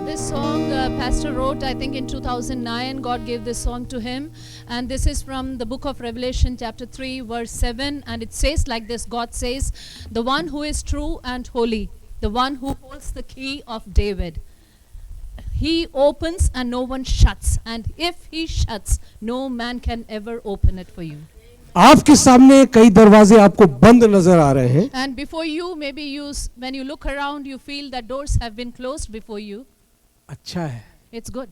This song Pastor wrote, I think in 2009. God gave this song to him, and this is from the book of Revelation chapter 3 verse 7, and it says like this. God says, the one who is true and holy, the one who holds the key of David, he opens and no one shuts, and if he shuts, no man can ever open it for you. आपके सामने कई दरवाजे आपको बंद नजर आ रहे हैं, And before you, maybe when you look around, you feel that doors have been closed before you. अच्छा है, It's good.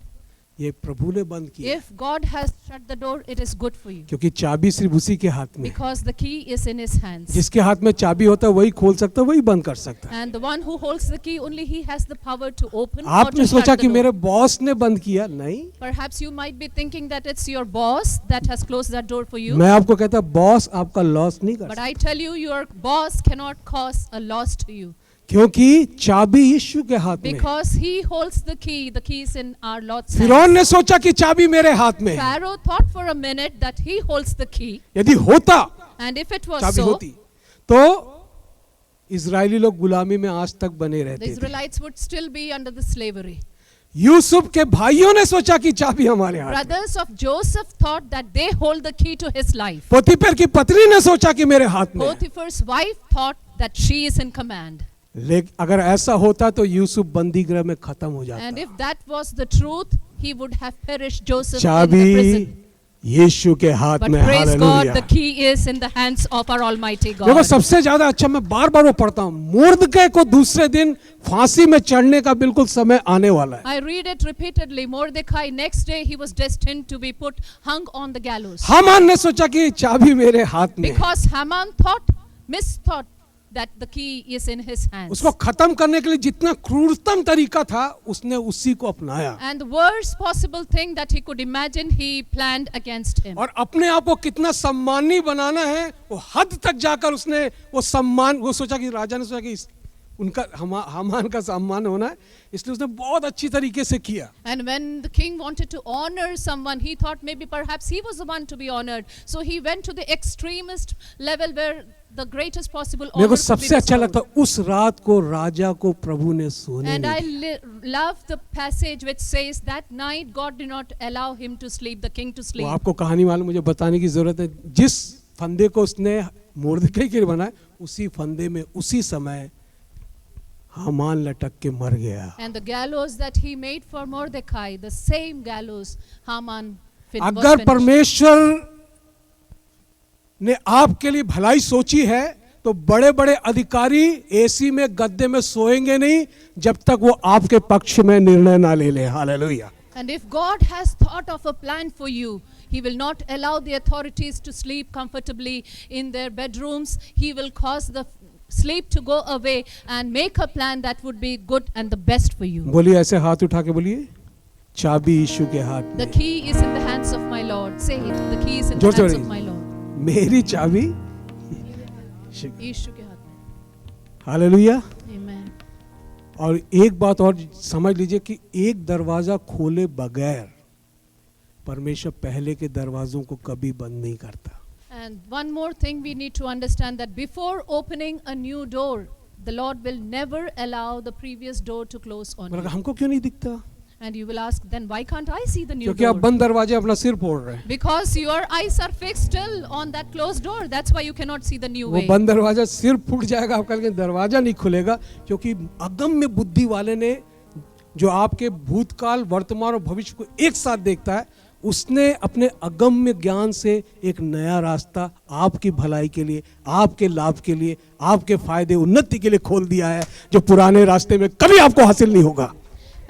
ये प्रभु ने बंद किया, If God has shut the door, it is good for you, क्योंकि चाबी सिर्फ उसी के हाथ में है। because the key is in his hands. जिसके हाथ में चाबी होता है वही खोल सकता है, वही बंद कर सकता है। And the one who holds the key, only he has the power to open or आपने to सोचा shut कि the मेरे door. बॉस ने बंद किया, नहीं। Perhaps you might be thinking that it's your boss that has closed that door for you. मैं आपको कहता बॉस आपका लॉस नहीं कर But सकता, I tell you, your boss cannot cause a loss to you, क्योंकि चाबी यीशु के हाथ में है। because he holds the key. The key is in our Lord's फिरौन hands. ने सोचा कि चाबी मेरे हाथ में है, Pharaoh thought for a minute that he holds the key, यदि होता and if it was चाबी so, होती तो इजरायली लोग गुलामी में आज तक बने the रहते थे। Israelites would still be under the slavery. Yusuf के भाइयों ने सोचा कि चाबी हमारे हाथ में। Brothers of Joseph thought that they hold the key to his life. पोतीफर की पत्नी ने सोचा कि मेरे हाथ में है। Potiphar's wife thought that she is in command. लेकिन अगर ऐसा होता तो यूसुफ बंदी गृह में खत्म हो And जाता। if that was the truth, he would have perished Joseph in the चाबी prison. यीशु के हाथ But में। praise God, hallelujah. the key is in the hands of our Almighty देखो God. सबसे ज्यादा अच्छा, मैं बार बार वो पढ़ता हूँ, मुर्दकै को दूसरे दिन फांसी में चढ़ने का बिल्कुल समय आने वाला है। I read it repeatedly. Mordecai, next day he was destined to be hung on the gallows. Haman ने सोचा कि चाबी मेरे हाथ में है। Because Haman misthought that the key is in his hands. उसको खत्म करने के लिए जितना क्रूरतम तरीका था उसने उसी को अपनाया, And the worst possible thing that he could imagine, he planned against him. और अपने आप को कितना सम्मानी बनाना है वो हद तक जाकर उसने वो सम्मान, वो सोचा कि राजा ने सोचा कि उनका हामान का सम्मान होना है, इसलिए उसने बहुत अच्छी तरीके से किया। And when the king wanted to honor someone, he thought maybe perhaps he was the one to be honored. So he went to the extremist level where the greatest possible मेरे honor को could be सबसे अच्छा लगता bestowed. है उस रात को राजा को प्रभु ने सोने And नहीं I दिया। love the passage which says that night God did not allow him to sleep, the king to वो sleep. आपको कहानी वाले मुझे बताने की जरूरत है। जिस फंदे को उसने मुर्दकै के लिए बनाया, उसी फंदे में उसी समय हामान लटक के मर गया। And the gallows that he made for Mordecai, the same gallows Haman was अगर finished. परमेश्वर ने आपके लिए भलाई सोची है तो बड़े बड़े अधिकारी एसी में गद्दे में सोएंगे नहीं जब तक वो आपके पक्ष में निर्णय ना ले ले। Hallelujah. And if God has thought of a plan for you, He will not allow the authorities to sleep comfortably in their bedrooms. He will cause the sleep to go away and make a plan that would be good and the best for you. बोलिए, ऐसे हाथ उठा के बोलिए, चाबी यीशु के हाथ The में। key is in the hands of my Lord. Say it. The key is in the जोर से hands of बोलिए। my Lord. मेरी चाबी। यीशु के हाथ में. हालेलुया। Amen. और एक बात और समझ लीजिए कि एक दरवाजा खोले बगैर परमेश्वर पहले के दरवाजों को कभी बंद नहीं करता। And one more thing we need to understand, that before opening a new door, the Lord will never allow the previous door to close on मगर you. हमको क्यों नहीं दिखता? And you will ask, then why can't I see the new क्योंकि आप door? बंद दरवाजे अपना सिर फोड़ रहे हैं। Because your eyes are fixed still on that closed door. That's why you cannot see the new वो way. बंद दरवाजा सिर फूट जाएगा आपका, लेकिन दरवाजा नहीं खुलेगा, क्योंकि अगम्य बुद्धि वाले ने, जो आपके भूतकाल वर्तमान और भविष्य को एक साथ देखता है, उसने अपने अगम्य ज्ञान से एक नया रास्ता आपकी भलाई के लिए, आपके लाभ के लिए, आपके फायदे उन्नति के लिए खोल दिया है, जो पुराने रास्ते में कभी आपको हासिल नहीं होगा।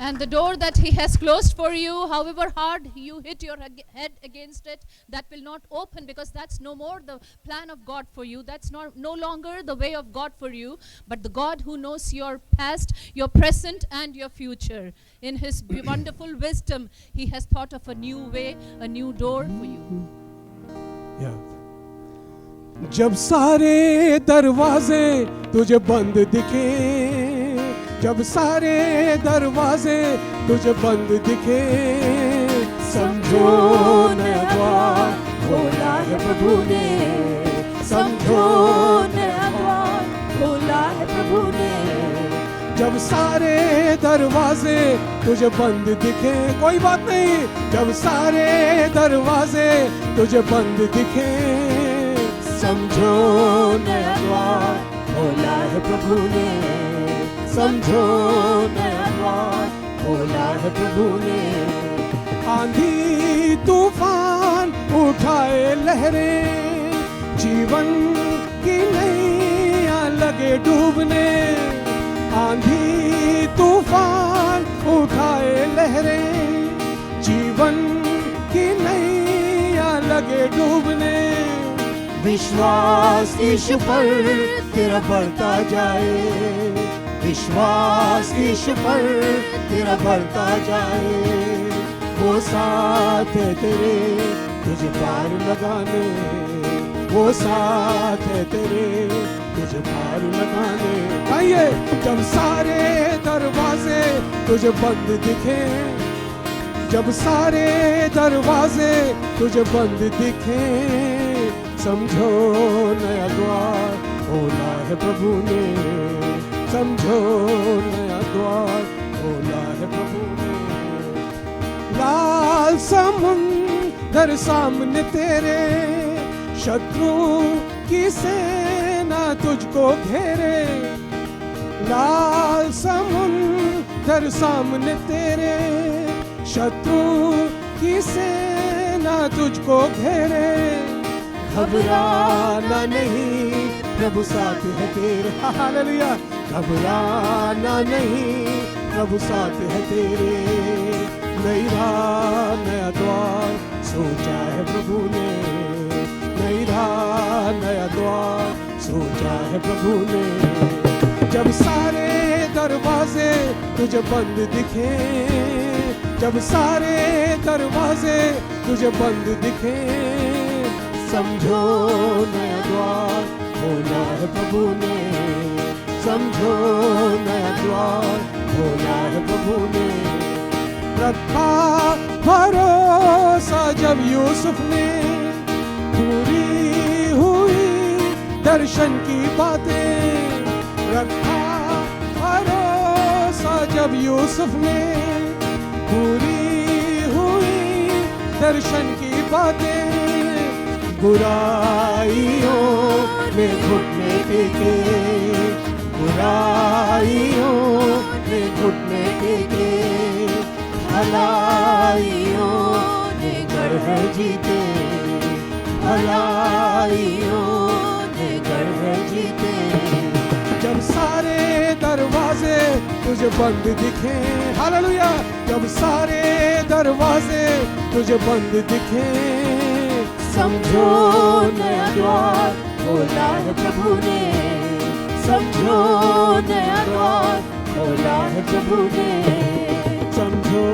And the door that He has closed for you, however hard you hit your head against it, that will not open, because that's no more the plan of God for you. That's no longer the way of God for you, but the God who knows your past, your present, and your future. In His wonderful wisdom, He has thought of a new way, a new door for you. जब सारे दरवाजे तुझे बंद दिखे, जब सारे दरवाजे तुझे बंद दिखे, समझो नया द्वार खोला है प्रभु ने, समझो नया द्वार खोला है प्रभु ने। जब सारे दरवाजे तुझे बंद दिखे, कोई बात नहीं, जब सारे दरवाजे तुझे बंद दिखे, समझो नया द्वार खोला है प्रभु ने, समझो नया द्वार खोला है प्रभु ने। आंधी तूफान उठाए लहरें, जीवन की नैया लगे डूबने, आंधी तूफान उठाए लहरें, जीवन की नैया लगे डूबने, विश्वास यीशु पर तेरा बढ़ता जाए, विश्वास यीशु पर तेरा बढ़ता जाए, वो साथ है तेरे तुझे पार लगाने, वो साथ है तेरे तुझे पार लगाने। आइए, जब सारे दरवाजे तुझे बंद दिखे, जब सारे दरवाजे तुझे बंद दिखे, समझो नया द्वार खोला है प्रभु ने, समझो नया द्वार खोला है प्रभु ने। लाल समुंदर सामने तेरे, शत्रु की सेना तुझको घेरे, लाल समुंदर सामने तेरे, शत्रु की सेना तुझको घेरे, घबराना नहीं प्रभु साथ है तेरे, हालेलुया, घबराना नहीं प्रभु साथ है तेरे, नई राह नया द्वार सोचा है प्रभु ने, नई राह नया द्वार सोचा है प्रभु ने। जब सारे दरवाजे तुझे बंद दिखे, जब सारे दरवाजे तुझे बंद दिखे, समझो नया द्वार खोला है प्रभु ने, समझो नया द्वार खोला है प्रभु ने। रखा भरोसा जब यूसुफ ने, पूरी हुई दर्शन की बातें, रखा भरोसा जब यूसुफ ने, पूरी हुई दर्शन की बातें, बुराइयों में घुटने टेके, बुराइयों में घुटने टेके, भलाइयों ने गर्व जीते, भलाइयों ने गर्व जीते। जब सारे दरवाजे तुझे बंद दिखे, हालेलुया, जब सारे दरवाजे तुझे बंद दिखे, समझो नया द्वार खोला है प्रभु ने, समझो नया द्वार खोला है प्रभु ने, समझो